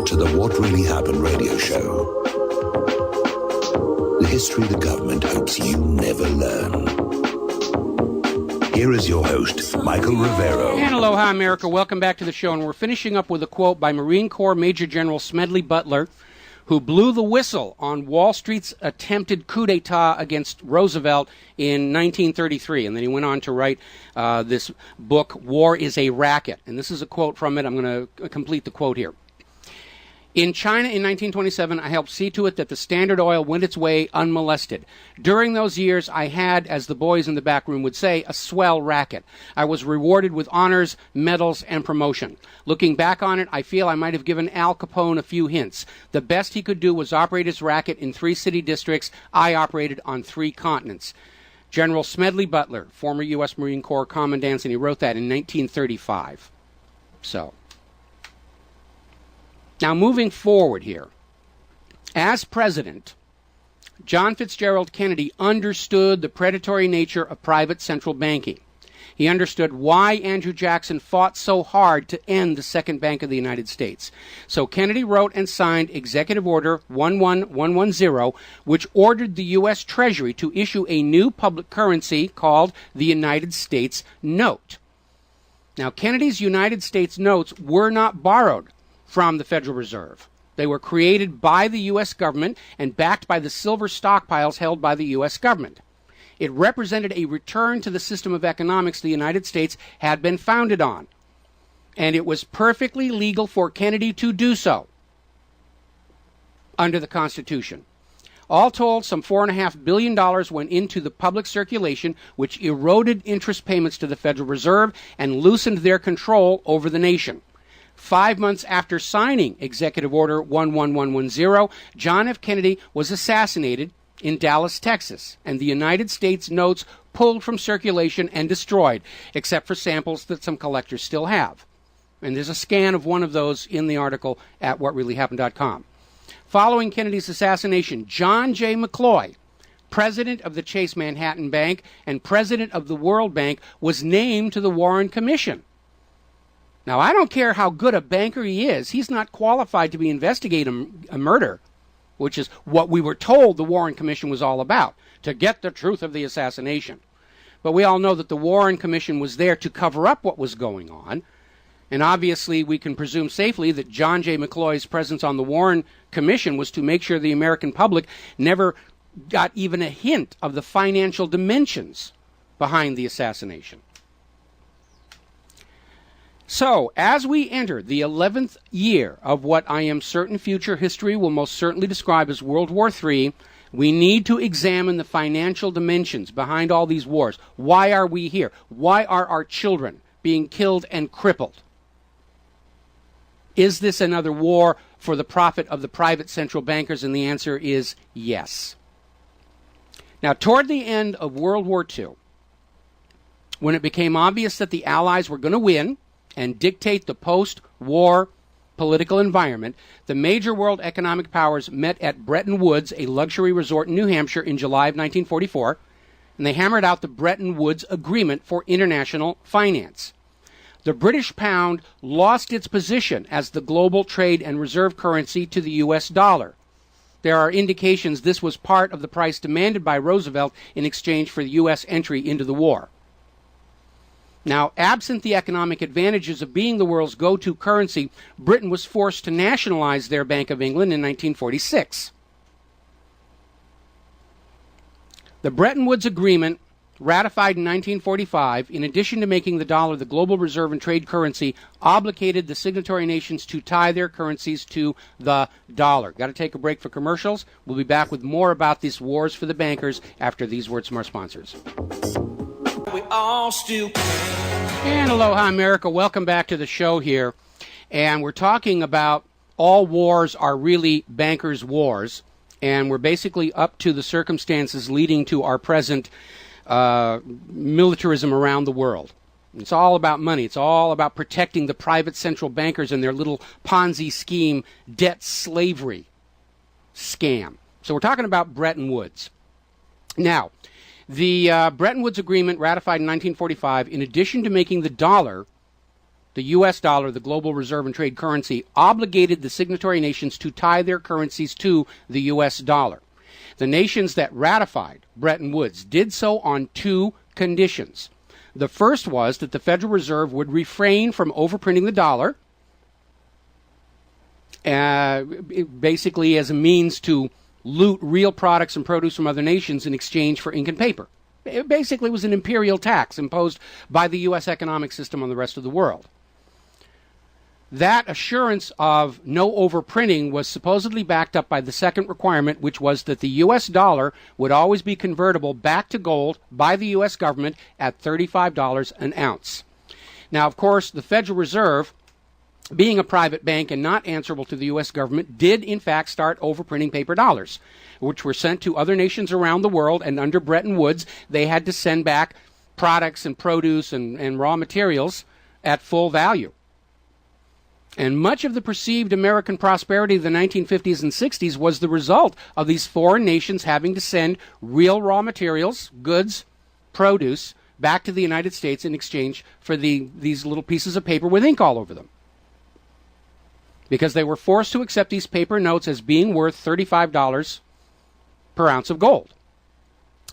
to the What Really Happened radio show. The history the government hopes you never learn. Here is your host, Michael Revero. And aloha, America. Welcome back to the show. And we're finishing up with a quote by Marine Corps Major General Smedley Butler, who blew the whistle on Wall Street's attempted coup d'etat against Roosevelt in 1933. And then he went on to write this book, War is a Racket. And this is a quote from it. I'm going to complete the quote here. In China in 1927, I helped see to it that the Standard Oil went its way unmolested. During those years, I had, as the boys in the back room would say, a swell racket. I was rewarded with honors, medals, and promotion. Looking back on it, I feel I might have given Al Capone a few hints. The best he could do was operate his racket in 3 city districts. I operated on 3 continents. General Smedley Butler, former U.S. Marine Corps Commandant, and he wrote that in 1935. So... now, moving forward here, as president, John Fitzgerald Kennedy understood the predatory nature of private central banking. He understood why Andrew Jackson fought so hard to end the Second Bank of the United States. So Kennedy wrote and signed Executive Order 11110, which ordered the U.S. Treasury to issue a new public currency called the United States Note. Now, Kennedy's United States notes were not borrowed from the Federal Reserve. They were created by the U.S. government and backed by the silver stockpiles held by the U.S. government. It represented a return to the system of economics the United States had been founded on. And it was perfectly legal for Kennedy to do so under the Constitution. All told, some $4.5 billion went into the public circulation, which eroded interest payments to the Federal Reserve and loosened their control over the nation. 5 months after signing Executive Order 11110, John F. Kennedy was assassinated in Dallas, Texas, and the United States notes pulled from circulation and destroyed, except for samples that some collectors still have. And there's a scan of one of those in the article at whatreallyhappened.com. Following Kennedy's assassination, John J. McCloy, president of the Chase Manhattan Bank and president of the World Bank, was named to the Warren Commission. Now, I don't care how good a banker he is. He's not qualified to be investigating a murder, which is what we were told the Warren Commission was all about, to get the truth of the assassination. But we all know that the Warren Commission was there to cover up what was going on. And obviously, we can presume safely that John J. McCloy's presence on the Warren Commission was to make sure the American public never got even a hint of the financial dimensions behind the assassination. So, as we enter the 11th year of what I am certain future history will most certainly describe as World War III, we need to examine the financial dimensions behind all these wars. Why are we here? Why are our children being killed and crippled? Is this another war for the profit of the private central bankers? And the answer is yes. Now, toward the end of World War II, when it became obvious that the Allies were going to win and dictate the post-war political environment, the major world economic powers met at Bretton Woods, a luxury resort in New Hampshire, in July of 1944, and they hammered out the Bretton Woods Agreement for international finance. The British pound lost its position as the global trade and reserve currency to the U.S. dollar. There are indications this was part of the price demanded by Roosevelt in exchange for the U.S. entry into the war. Now, absent the economic advantages of being the world's go-to currency, Britain was forced to nationalize their Bank of England in 1946. The Bretton Woods Agreement, ratified in 1945, in addition to making the dollar the global reserve and trade currency, obligated the signatory nations to tie their currencies to the dollar. Got to take a break for commercials. We'll be back with more about these wars for the bankers after these words from our sponsors. We all still And aloha, America. Welcome back to the show here. And we're talking about all wars are really bankers' wars. And we're basically up to the circumstances leading to our present militarism around the world. It's all about money. It's all about protecting the private central bankers and their little Ponzi scheme, debt slavery scam. So we're talking about Bretton Woods. Now, the Bretton Woods Agreement, ratified in 1945, in addition to making the dollar the U.S. dollar, the global reserve and trade currency, obligated the signatory nations to tie their currencies to the U.S. dollar. The nations that ratified Bretton Woods did so on two conditions. The first was that the Federal Reserve would refrain from overprinting the dollar, basically as a means to loot real products and produce from other nations in exchange for ink and paper. It basically was an imperial tax imposed by the U.S. economic system on the rest of the world. That assurance of no overprinting was supposedly backed up by the second requirement, which was that the U.S. dollar would always be convertible back to gold by the U.S. government at $35 an ounce. Now, of course, the Federal Reserve, being a private bank and not answerable to the U.S. government, did in fact start overprinting paper dollars, which were sent to other nations around the world, and under Bretton Woods, they had to send back products and produce and raw materials at full value. And much of the perceived American prosperity of the 1950s and 60s was the result of these foreign nations having to send real raw materials, goods, produce, back to the United States in exchange for these little pieces of paper with ink all over them. Because they were forced to accept these paper notes as being worth $35 per ounce of gold.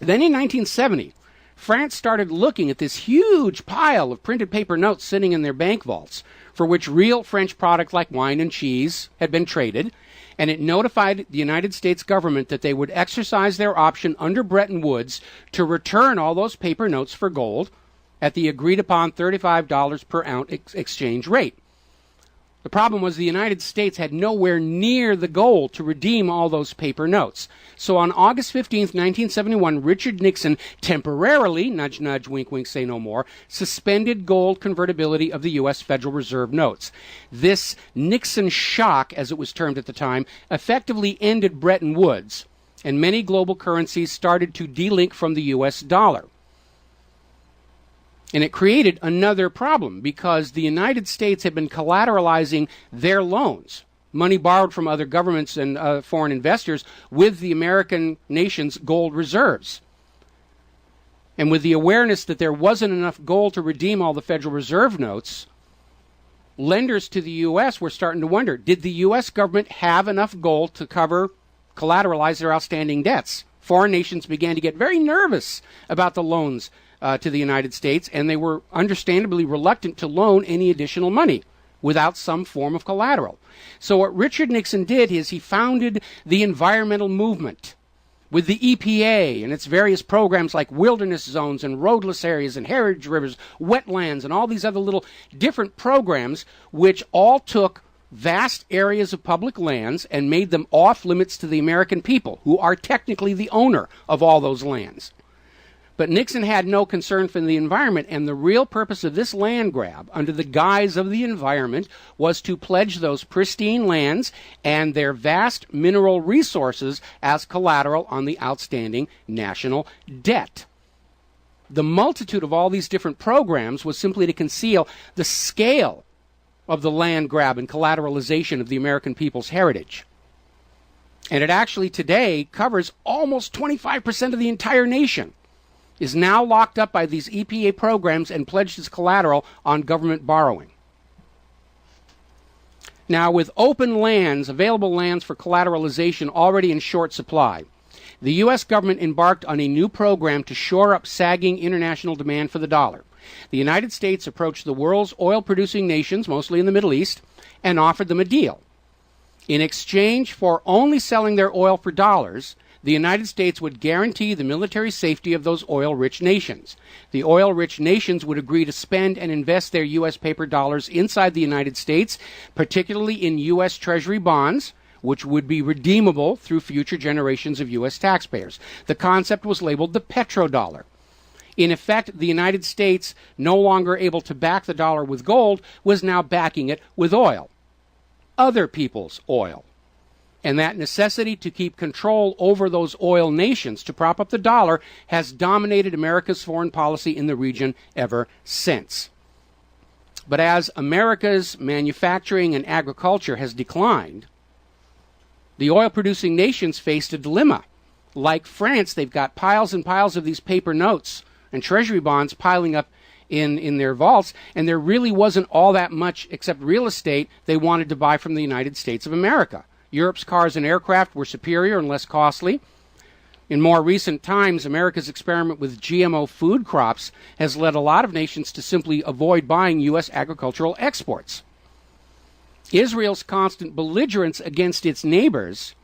Then in 1970, France started looking at this huge pile of printed paper notes sitting in their bank vaults, for which real French products like wine and cheese had been traded, and it notified the United States government that they would exercise their option under Bretton Woods to return all those paper notes for gold at the agreed-upon $35 per ounce exchange rate. The problem was the United States had nowhere near the gold to redeem all those paper notes. So on August 15, 1971, Richard Nixon temporarily, nudge, nudge, wink, wink, say no more, suspended gold convertibility of the U.S. Federal Reserve notes. This Nixon shock, as it was termed at the time, effectively ended Bretton Woods, and many global currencies started to delink from the U.S. dollar. And it created another problem because the United States had been collateralizing their loans, money borrowed from other governments and foreign investors, with the American nation's gold reserves. And with the awareness that there wasn't enough gold to redeem all the Federal Reserve notes, lenders to the U.S. were starting to wonder, did the U.S. government have enough gold to collateralize their outstanding debts? Foreign nations began to get very nervous about the loans to the United States, and they were understandably reluctant to loan any additional money without some form of collateral. So what Richard Nixon did is he founded the environmental movement with the EPA and its various programs like wilderness zones and roadless areas and heritage rivers, wetlands, and all these other little different programs, which all took vast areas of public lands and made them off limits to the American people, who are technically the owner of all those lands. But Nixon had no concern for the environment, and the real purpose of this land grab, under the guise of the environment, was to pledge those pristine lands and their vast mineral resources as collateral on the outstanding national debt. The multitude of all these different programs was simply to conceal the scale of the land grab and collateralization of the American people's heritage. And it actually today covers almost 25% of the entire nation, is now locked up by these EPA programs and pledged as collateral on government borrowing. Now, with open lands, available lands for collateralization already in short supply, the U.S. government embarked on a new program to shore up sagging international demand for the dollar. The United States approached the world's oil-producing nations, mostly in the Middle East, and offered them a deal. In exchange for only selling their oil for dollars, the United States would guarantee the military safety of those oil-rich nations. The oil-rich nations would agree to spend and invest their U.S. paper dollars inside the United States, particularly in U.S. Treasury bonds, which would be redeemable through future generations of U.S. taxpayers. The concept was labeled the PetroDollar. In effect, the United States, no longer able to back the dollar with gold, was now backing it with oil. Other people's oil. And that necessity to keep control over those oil nations to prop up the dollar has dominated America's foreign policy in the region ever since. But as America's manufacturing and agriculture has declined, the oil-producing nations faced a dilemma. Like France, they've got piles and piles of these paper notes and treasury bonds piling up in their vaults, and there really wasn't all that much except real estate they wanted to buy from the United States of America. Europe's cars and aircraft were superior and less costly. In more recent times, America's experiment with GMO food crops has led a lot of nations to simply avoid buying U.S. agricultural exports. Israel's constant belligerence against its neighbors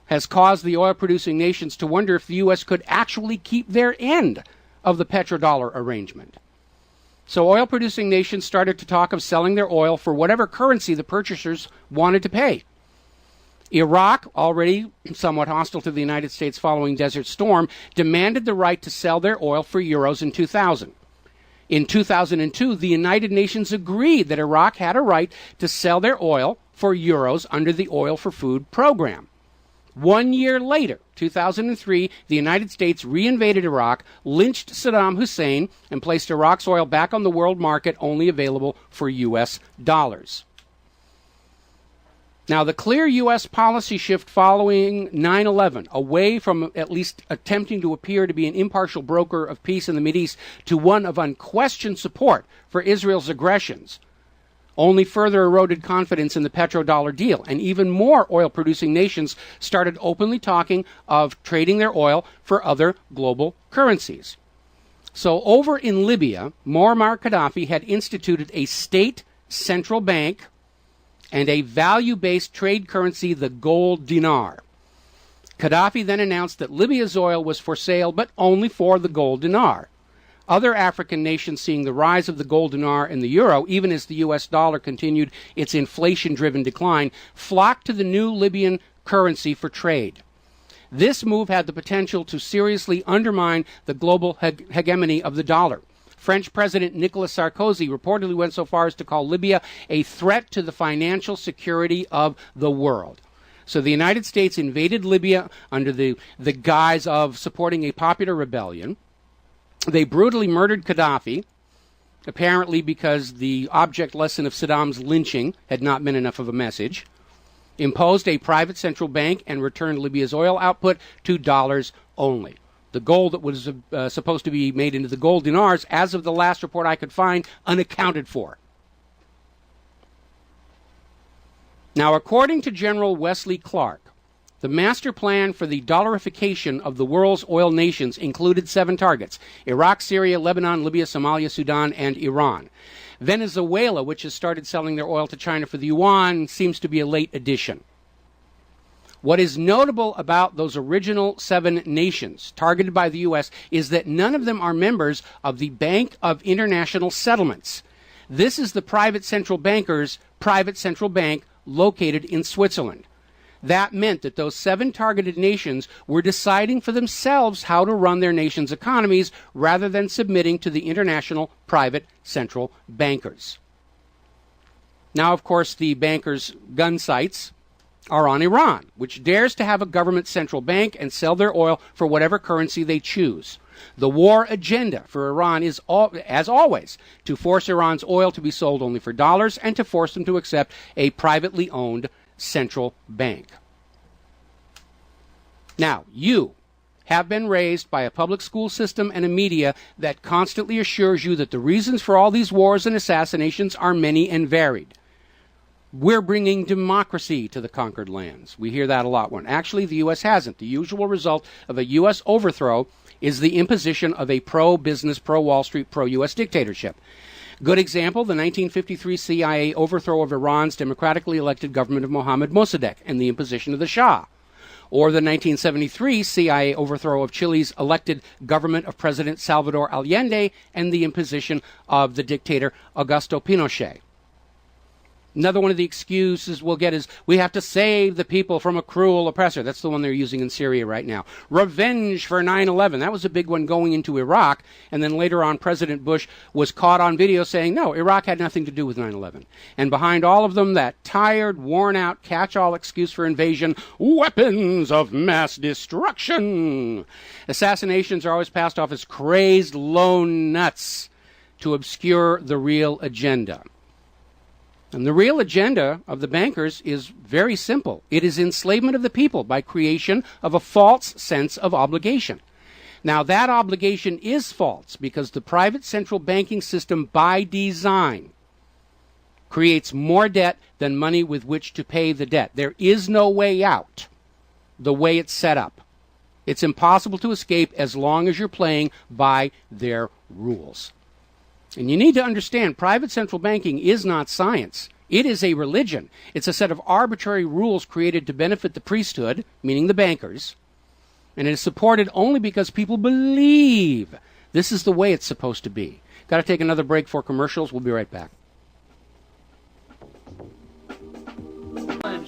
has caused the oil-producing nations to wonder if the U.S. could actually keep their end of the PetroDollar arrangement. So oil-producing nations started to talk of selling their oil for whatever currency the purchasers wanted to pay. Iraq, already somewhat hostile to the United States following Desert Storm, demanded the right to sell their oil for euros in 2000. In 2002, the United Nations agreed that Iraq had a right to sell their oil for euros under the Oil for Food program. 1 year later, 2003, the United States reinvaded Iraq, lynched Saddam Hussein, and placed Iraq's oil back on the world market, only available for U.S. dollars. Now, the clear U.S. policy shift following 9/11, away from at least attempting to appear to be an impartial broker of peace in the Mideast to one of unquestioned support for Israel's aggressions, only further eroded confidence in the petrodollar deal, and even more oil-producing nations started openly talking of trading their oil for other global currencies. So over in Libya, Muammar Gaddafi had instituted a state central bank and a value-based trade currency, the gold dinar. Gaddafi then announced that Libya's oil was for sale, but only for the gold dinar. Other African nations, seeing the rise of the gold dinar and the euro, even as the U.S. dollar continued its inflation-driven decline, flocked to the new Libyan currency for trade. This move had the potential to seriously undermine the global hegemony of the dollar. French President Nicolas Sarkozy reportedly went so far as to call Libya a threat to the financial security of the world. So the United States invaded Libya under the guise of supporting a popular rebellion. They brutally murdered Gaddafi, apparently because the object lesson of Saddam's lynching had not been enough of a message, imposed a private central bank, and returned Libya's oil output to dollars only. The gold that was supposed to be made into the gold dinars, as of the last report I could find, unaccounted for. Now, according to General Wesley Clark, the master plan for the dollarification of the world's oil nations included 7 targets: Iraq, Syria, Lebanon, Libya, Somalia, Sudan, and Iran. Venezuela, which has started selling their oil to China for the yuan, seems to be a late addition. What is notable about those original 7 nations targeted by the U.S. is that none of them are members of the Bank of International Settlements. This is the private central banker's private central bank located in Switzerland. That meant that those 7 targeted nations were deciding for themselves how to run their nation's economies rather than submitting to the international private central bankers. Now, of course, the bankers' gun sights are on Iran, which dares to have a government central bank and sell their oil for whatever currency they choose. The war agenda for Iran is, as always, to force Iran's oil to be sold only for dollars and to force them to accept a privately owned central bank. Now, you have been raised by a public school system and a media that constantly assures you that the reasons for all these wars and assassinations are many and varied. We're bringing democracy to the conquered lands. We hear that a lot. When actually the U.S. hasn't. The usual result of a U.S. overthrow is the imposition of a pro-business, pro-Wall Street, pro-U.S. dictatorship. Good example, the 1953 CIA overthrow of Iran's democratically elected government of Mohammad Mossadegh and the imposition of the Shah. Or the 1973 CIA overthrow of Chile's elected government of President Salvador Allende and the imposition of the dictator Augusto Pinochet. Another one of the excuses we'll get is we have to save the people from a cruel oppressor. That's the one they're using in Syria right now. Revenge for 9/11. That was a big one going into Iraq. And then later on, President Bush was caught on video saying, no, Iraq had nothing to do with 9/11. And behind all of them, that tired, worn-out, catch-all excuse for invasion, weapons of mass destruction. Assassinations are always passed off as crazed lone nuts to obscure the real agenda. And the real agenda of the bankers is very simple. It is enslavement of the people by creation of a false sense of obligation. Now, that obligation is false because the private central banking system, by design, creates more debt than money with which to pay the debt. There is no way out the way it's set up. It's impossible to escape as long as you're playing by their rules. And you need to understand, private central banking is not science. It is a religion. It's a set of arbitrary rules created to benefit the priesthood, meaning the bankers, and it is supported only because people believe this is the way it's supposed to be. Got to take another break for commercials. We'll be right back.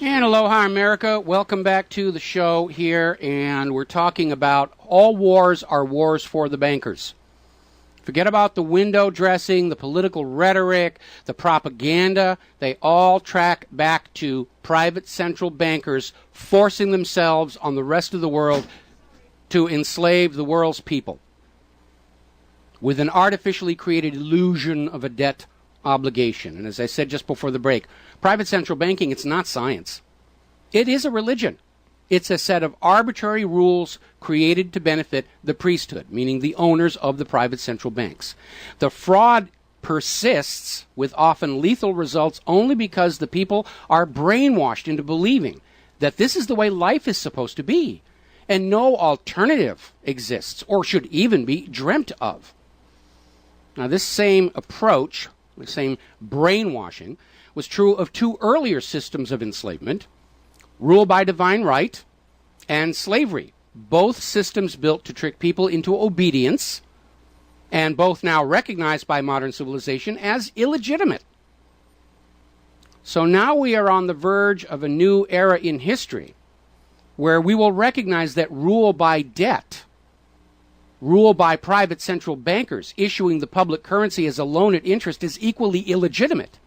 And aloha, America. Welcome back to the show here, and we're talking about all wars are wars for the bankers. Forget about the window dressing, the political rhetoric, the propaganda. They all track back to private central bankers forcing themselves on the rest of the world to enslave the world's people with an artificially created illusion of a debt obligation. And as I said just before the break, private central banking, it's not science. It is a religion. It's a set of arbitrary rules created to benefit the priesthood, meaning the owners of the private central banks. The fraud persists with often lethal results only because the people are brainwashed into believing that this is the way life is supposed to be, and no alternative exists or should even be dreamt of. Now, this same approach, the same brainwashing, was true of two earlier systems of enslavement: rule by divine right and slavery. Both systems built to trick people into obedience, and both now recognized by modern civilization as illegitimate. So now we are on the verge of a new era in history where we will recognize that rule by debt, rule by private central bankers issuing the public currency as a loan at interest, is equally illegitimate.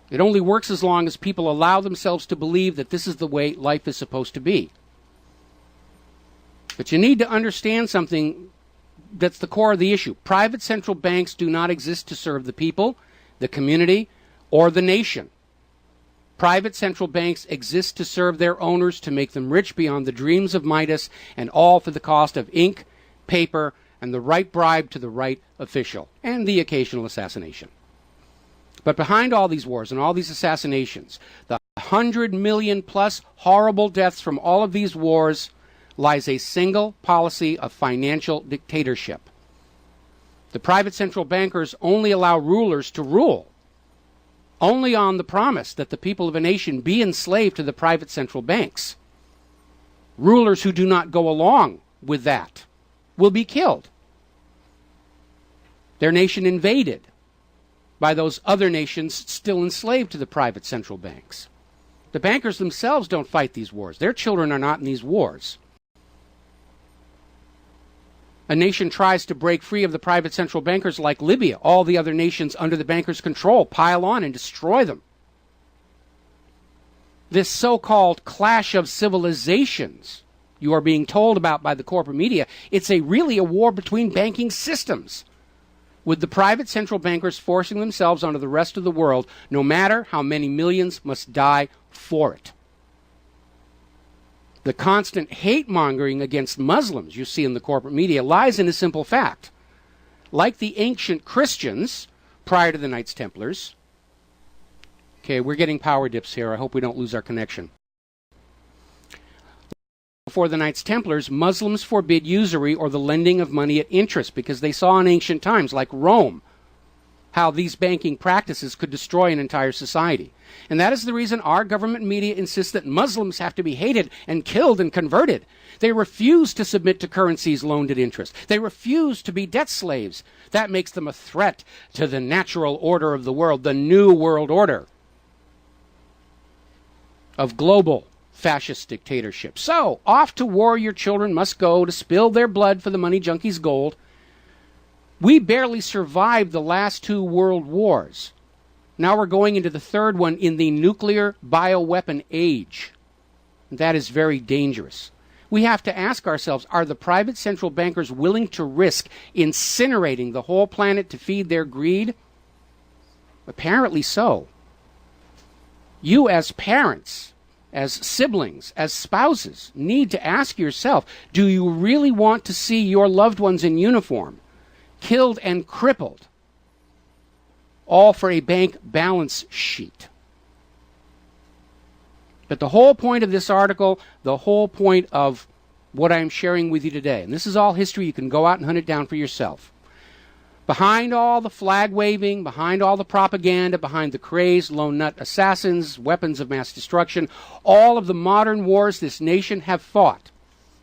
It only works as long as people allow themselves to believe that this is the way life is supposed to be. But you need to understand something that's the core of the issue. Private central banks do not exist to serve the people, the community, or the nation. Private central banks exist to serve their owners, to make them rich beyond the dreams of Midas, and all for the cost of ink, paper, and the right bribe to the right official, and the occasional assassination. But behind all these wars and all these assassinations, the 100 million plus horrible deaths from all of these wars, lies a single policy of financial dictatorship. The private central bankers only allow rulers to rule, only on the promise that the people of a nation be enslaved to the private central banks. Rulers who do not go along with that will be killed, their nation invaded by those other nations still enslaved to the private central banks. The bankers themselves don't fight these wars. Their children are not in these wars. A nation tries to break free of the private central bankers like Libya. All the other nations under the bankers' control pile on and destroy them. This so-called clash of civilizations you are being told about by the corporate media, it's really a war between banking systems, with the private central bankers forcing themselves onto the rest of the world, no matter how many millions must die for it. The constant hate-mongering against Muslims you see in the corporate media lies in a simple fact. Like the ancient Christians prior to the Knights Templars. Okay, we're getting power dips here. I hope we don't lose our connection. Before the Knights Templars, Muslims forbid usury or the lending of money at interest because they saw in ancient times, like Rome, how these banking practices could destroy an entire society. And that is the reason our government media insists that Muslims have to be hated and killed and converted. They refuse to submit to currencies loaned at interest. They refuse to be debt slaves. That makes them a threat to the natural order of the world, the new world order of global fascist dictatorship. So, off to war your children must go to spill their blood for the money junkies' gold. We barely survived the last two world wars. Now we're going into the third one in the nuclear bioweapon age. That is very dangerous. We have to ask ourselves, are the private central bankers willing to risk incinerating the whole planet to feed their greed? Apparently so. You as parents, as siblings, as spouses, need to ask yourself, do you really want to see your loved ones in uniform killed and crippled, all for a bank balance sheet? But the whole point of this article, the whole point of what I'm sharing with you today, and this is all history, you can go out and hunt it down for yourself. Behind all the flag waving, behind all the propaganda, behind the crazed lone nut assassins, weapons of mass destruction, all of the modern wars this nation have fought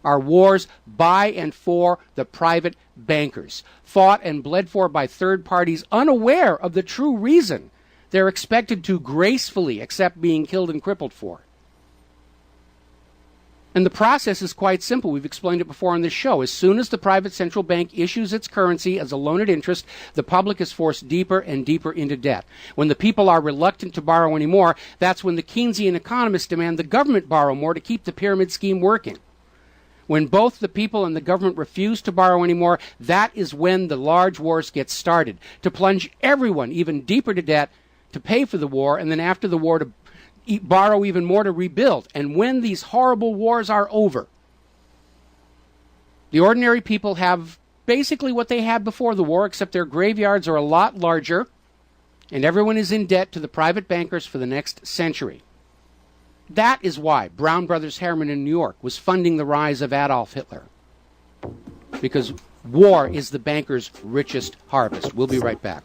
are wars by and for the private bankers, fought and bled for by third parties unaware of the true reason they're expected to gracefully accept being killed and crippled for. And the process is quite simple. We've explained it before on this show. As soon as the private central bank issues its currency as a loan at interest, the public is forced deeper and deeper into debt. When the people are reluctant to borrow anymore, that's when the Keynesian economists demand the government borrow more to keep the pyramid scheme working. When both the people and the government refuse to borrow anymore, that is when the large wars get started, to plunge everyone even deeper to debt, to pay for the war, and then after the war to borrow even more to rebuild. And when these horrible wars are over, the ordinary people have basically what they had before the war, except their graveyards are a lot larger, and everyone is in debt to the private bankers for the next century. That is why Brown Brothers Harriman in New York was funding the rise of Adolf Hitler, because war is the bankers' richest harvest. We'll be right back.